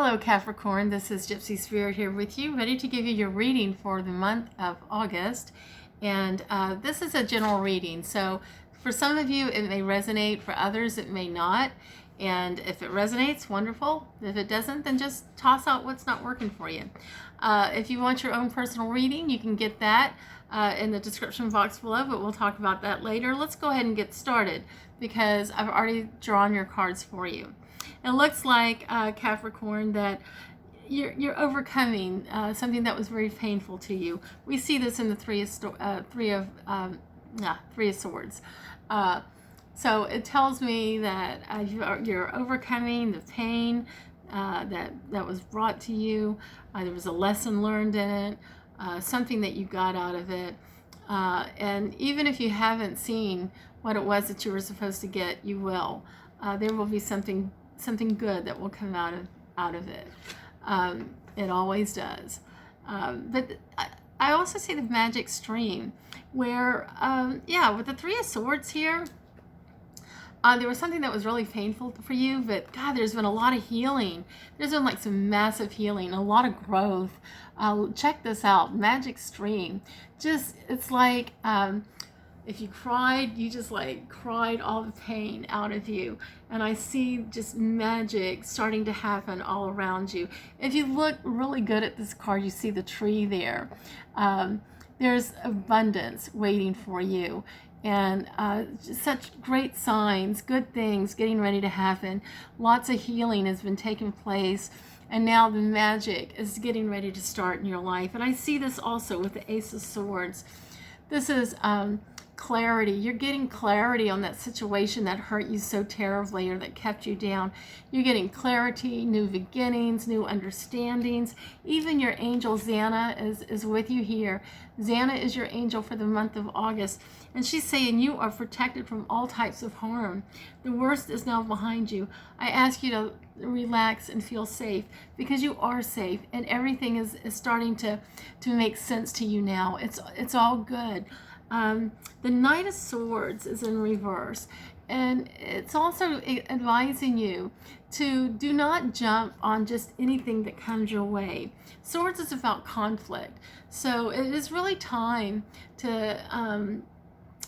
Hello Capricorn, this is Gypsy Spirit here with you, ready to give you your reading for the month of August. And this is a general reading, so for some of you it may resonate, for others it may not. And if it resonates, wonderful. If it doesn't, then just toss out what's not working for you. If you want your own personal reading, you can get that in the description box below, but we'll talk about that later. Let's go ahead and get started because I've already drawn your cards for you. It looks like, Capricorn, that you're overcoming something that was very painful to you. We see this in the Three of Swords. So it tells me that you're overcoming the pain that was brought to you. There was a lesson learned in it, something that you got out of it. And even if you haven't seen what it was that you were supposed to get, you will. There will be something good that will come out of it. It always does. But I also see the magic stream where, with the Three of Swords here, there was something that was really painful for you, but God, there's been a lot of healing. There's been like some massive healing, a lot of growth. Check this out, magic stream. It's like, if you cried, you just like cried all the pain out of you. And I see just magic starting to happen all around you. If you look really good at this card, you see the tree there. There's abundance waiting for you. And such great signs, good things getting ready to happen. Lots of healing has been taking place. And now the magic is getting ready to start in your life. And I see this also with the Ace of Swords. This is clarity. You're getting clarity on that situation that hurt you so terribly or that kept you down. You're getting clarity, new beginnings, new understandings. Even your angel Xana is with you here. Xana is your angel for the month of August, and she's saying you are protected from all types of harm. The worst is now behind you. I ask you to relax and feel safe, because you are safe, and everything is starting to make sense to you now. It's all good. The Knight of Swords is in reverse, and it's also advising you to do not jump on just anything that comes your way. Swords is about conflict, so it is really time to,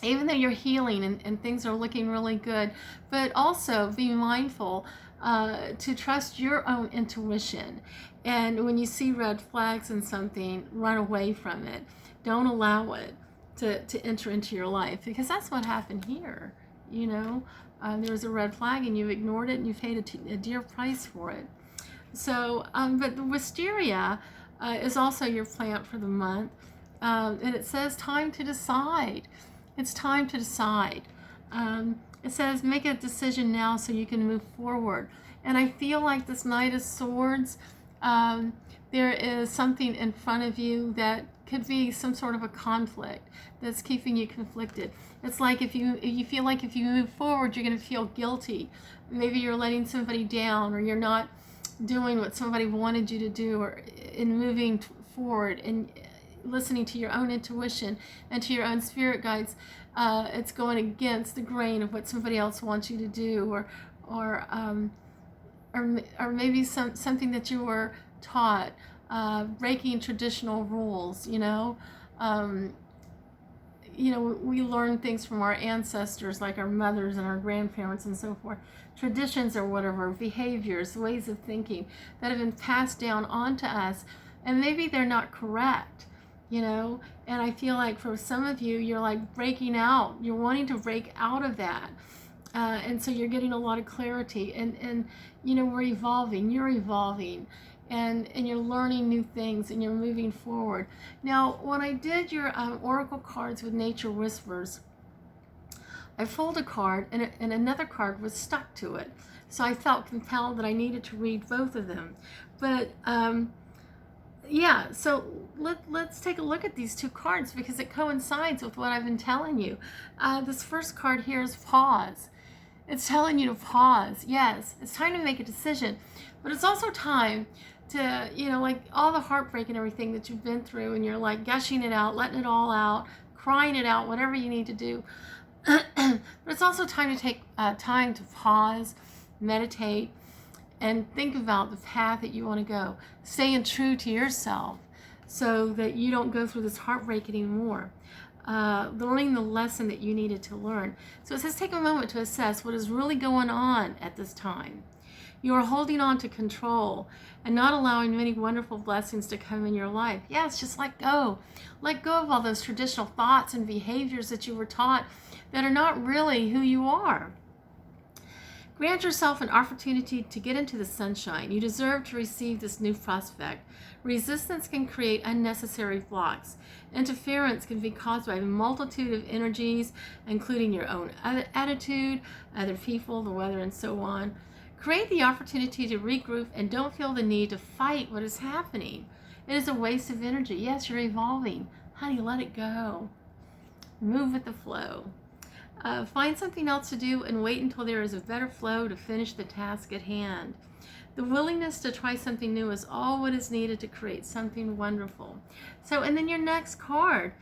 even though you're healing and things are looking really good, but also be mindful to trust your own intuition. And when you see red flags in something, run away from it. Don't allow it to enter into your life, because that's what happened here. You know, there was a red flag and you ignored it and you paid a dear price for it. So, but the wisteria is also your plant for the month, and it says time to decide. It's time to decide. It says make a decision now so you can move forward. And I feel like this Knight of Swords, there is something in front of you that could be some sort of a conflict that's keeping you conflicted. It's like if you feel like if you move forward, you're going to feel guilty. Maybe you're letting somebody down, or you're not doing what somebody wanted you to do, or in moving forward and listening to your own intuition and to your own spirit guides. It's going against the grain of what somebody else wants you to do, or maybe something that you were taught, breaking traditional rules. We learn things from our ancestors, like our mothers and our grandparents and so forth. Traditions or whatever, behaviors, ways of thinking that have been passed down onto us, and maybe they're not correct, and I feel like for some of you, you're like breaking out. You're wanting to break out of that. And so you're getting a lot of clarity, and we're evolving. You're evolving. And you're learning new things, and you're moving forward. Now, when I did your oracle cards with Nature Whispers, I pulled a card, and another card was stuck to it. So I felt compelled that I needed to read both of them. But so let's take a look at these two cards, because it coincides with what I've been telling you. This first card here is pause. It's telling you to pause. Yes, it's time to make a decision, but it's also time to, like all the heartbreak and everything that you've been through, and you're like gushing it out, letting it all out, crying it out, whatever you need to do. But it's also time to take time to pause, meditate, and think about the path that you want to go. Staying true to yourself so that you don't go through this heartbreak anymore. Learning the lesson that you needed to learn. So it says take a moment to assess what is really going on at this time. You are holding on to control and not allowing many wonderful blessings to come in your life. Yes, just let go. Let go of all those traditional thoughts and behaviors that you were taught that are not really who you are. Grant yourself an opportunity to get into the sunshine. You deserve to receive this new prospect. Resistance can create unnecessary blocks. Interference can be caused by a multitude of energies, including your own attitude, other people, the weather, and so on. Create the opportunity to regroup and don't feel the need to fight what is happening. It is a waste of energy. Yes, you're evolving. Honey, let it go. Move with the flow. Find something else to do and wait until there is a better flow to finish the task at hand. The willingness to try something new is all what is needed to create something wonderful. So, and then your next card,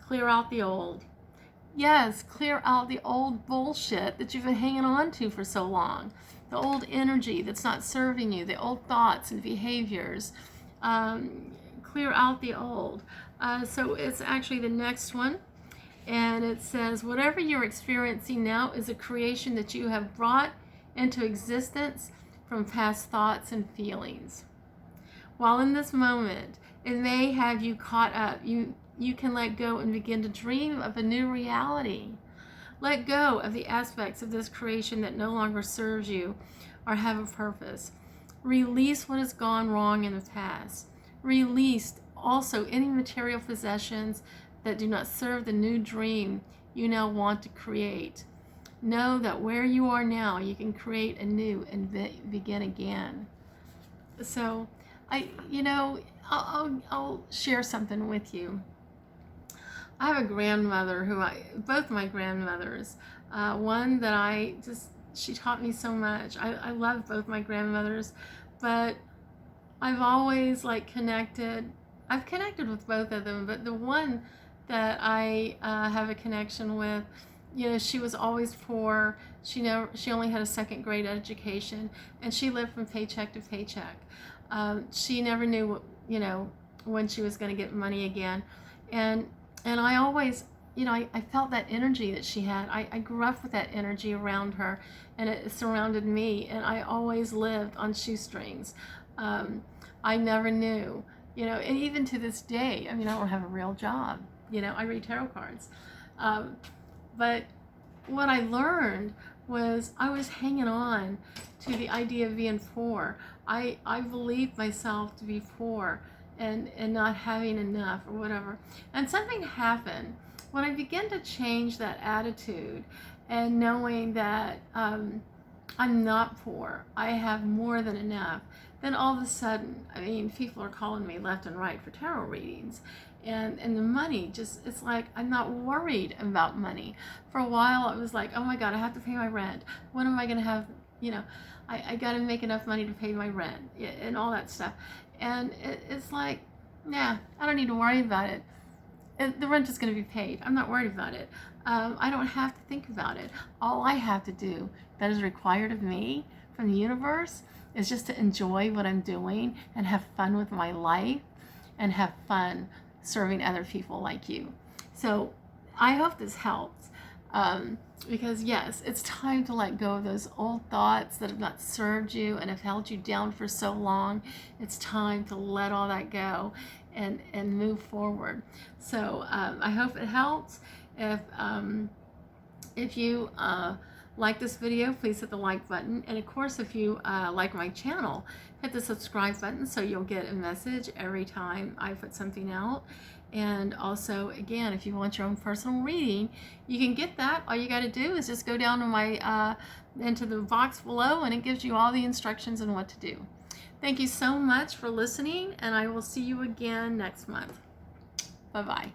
clear out the old. Yes, clear out the old bullshit that you've been hanging on to for so long. The old energy that's not serving you, the old thoughts and behaviors. Clear out the old. So it's actually the next one. And it says, whatever you're experiencing now is a creation that you have brought into existence from past thoughts and feelings. While in this moment, it may have you caught up. You can let go and begin to dream of a new reality. Let go of the aspects of this creation that no longer serves you or have a purpose. Release what has gone wrong in the past. Release also any material possessions that do not serve the new dream you now want to create. Know that where you are now, you can create anew and begin again. So, I'll share something with you. I have a grandmother both my grandmothers, one that she taught me so much. I love both my grandmothers, but I've always I've connected with both of them, but the one that I have a connection with, she was always poor. She only had a second grade education, and she lived from paycheck to paycheck. She never knew, when she was going to get money again. And I always, I felt that energy that she had. I grew up with that energy around her, and it surrounded me, and I always lived on shoestrings. I never knew, and even to this day, I don't have a real job. I read tarot cards. But what I learned was I was hanging on to the idea of being poor. I believed myself to be poor and not having enough or whatever. And something happened when I began to change that attitude and knowing that I'm not poor, I have more than enough. Then all of a sudden, people are calling me left and right for tarot readings. And the money it's like, I'm not worried about money. For a while, it was like, oh my God, I have to pay my rent. When am I going to have, I got to make enough money to pay my rent and all that stuff. And it's like, nah, I don't need to worry about it. The rent is going to be paid. I'm not worried about it. I don't have to think about it. All I have to do that is required of me from the universe is just to enjoy what I'm doing and have fun with my life and have fun serving other people like you. So I hope this helps, because yes, it's time to let go of those old thoughts that have not served you and have held you down for so long. It's time to let all that go and move forward. So I hope it helps. If you like this video, please hit the like button. And of course, if you like my channel, hit the subscribe button so you'll get a message every time I put something out. And also, again, if you want your own personal reading, you can get that. All you got to do is just go down to my into the box below, and it gives you all the instructions on what to do. Thank you so much for listening, and I will see you again next month. Bye-bye.